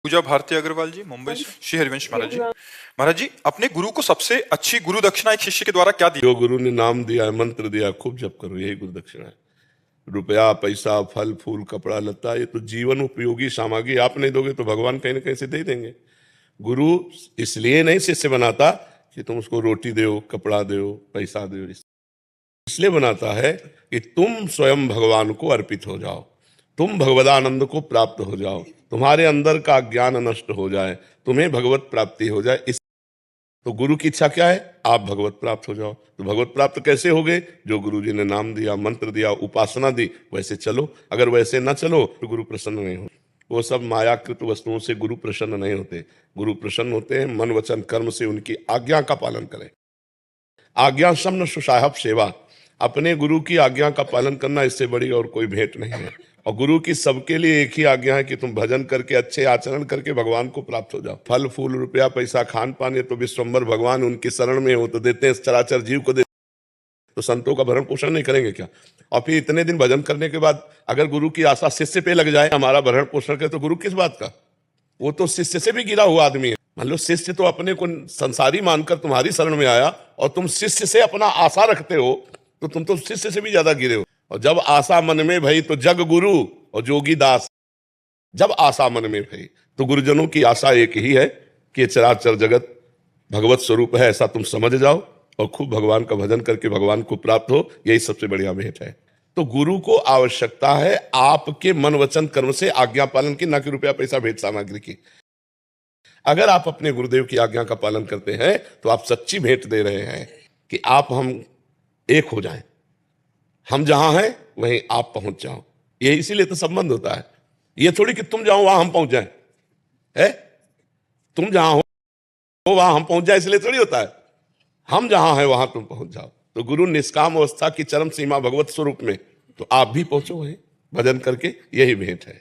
पूजा भारती अग्रवाल जी, मुंबई से। श्री हरिवंश महाराज जी। महाराज जी, अपने गुरु को सबसे अच्छी गुरु दक्षिणा एक शिष्य के द्वारा क्या दी? जो गुरु ने नाम दिया है, मंत्र दिया, खूब जप करो, यही गुरु दक्षिणा है। रुपया, पैसा, फल फूल, कपड़ा लत्ता, ये तो जीवन उपयोगी सामग्री आप नहीं दोगे तो भगवान कहीं ना कहीं से दे देंगे। गुरु इसलिए नहीं शिष्य बनाता कि तुम उसको रोटी दो, कपड़ा दो, पैसा दो, इसलिए बनाता है कि तुम स्वयं भगवान को अर्पित हो जाओ, तुम भगवदानंद को प्राप्त हो जाओ, तुम्हारे अंदर का ज्ञान नष्ट हो जाए, तुम्हें भगवत प्राप्ति हो जाए। इस तो गुरु की इच्छा क्या है? आप भगवत प्राप्त हो जाओ। तो भगवत प्राप्त कैसे हो गए? जो गुरु जी ने नाम दिया, मंत्र दिया, उपासना दी, वैसे चलो। अगर वैसे ना चलो तो गुरु प्रसन्न नहीं हो। वो सब मायाकृत वस्तुओं से गुरु प्रसन्न नहीं होते। गुरु प्रसन्न होते हैं मन वचन कर्म से, उनकी आज्ञा का पालन करें। आज्ञा समन सुसाहब सेवा, अपने गुरु की आज्ञा का पालन करना, इससे बड़ी और कोई भेंट नहीं है। और गुरु की सबके लिए एक ही आज्ञा है कि तुम भजन करके, अच्छे आचरण करके भगवान को प्राप्त हो जाओ। फल फूल, रुपया, पैसा, खान पान, ये तो विश्वम्भर भगवान उनकी शरण में हो तो देते हैं, चराचर जीव को देते। तो संतों का भरण पोषण नहीं करेंगे क्या? और फिर इतने दिन भजन करने के बाद अगर गुरु की आशा शिष्य पे लग जाए, हमारा भरण पोषण करे, तो गुरु किस बात का? वो तो शिष्य से भी गिरा हुआ आदमी है। मान लो शिष्य तो अपने को संसारी मानकर तुम्हारी शरण में आया और तुम शिष्य से अपना आशा रखते हो, तो तुम तो शिष्य से भी ज्यादा गिरे हो। और जब आशा मन में भई तो जग गुरु और जोगी दास। जब आशा मन में भई तो गुरुजनों की आशा एक ही है कि चराचर जगत भगवत स्वरूप है, ऐसा तुम समझ जाओ और खूब भगवान का भजन करके भगवान को प्राप्त हो। यही सबसे बढ़िया भेंट है। तो गुरु को आवश्यकता है आपके मन वचन कर्म से आज्ञा पालन की, ना कि रुपया पैसा भेंट सामग्री की। अगर आप अपने गुरुदेव की आज्ञा का पालन करते हैं तो आप सच्ची भेंट दे रहे हैं कि आप हम एक हो जाएं, हम जहां हैं वहीं आप पहुंच जाओ। ये इसीलिए तो संबंध होता है। ये थोड़ी कि तुम जाओ वहां हम पहुंच जाएं, है? तुम जहां हो वहां हम पहुंच जाए, इसलिए थोड़ी होता है। हम जहां हैं वहां तुम पहुंच जाओ। तो गुरु निष्काम अवस्था की चरम सीमा भगवत स्वरूप में, तो आप भी पहुंचो वहीं भजन करके। यही भेंट है।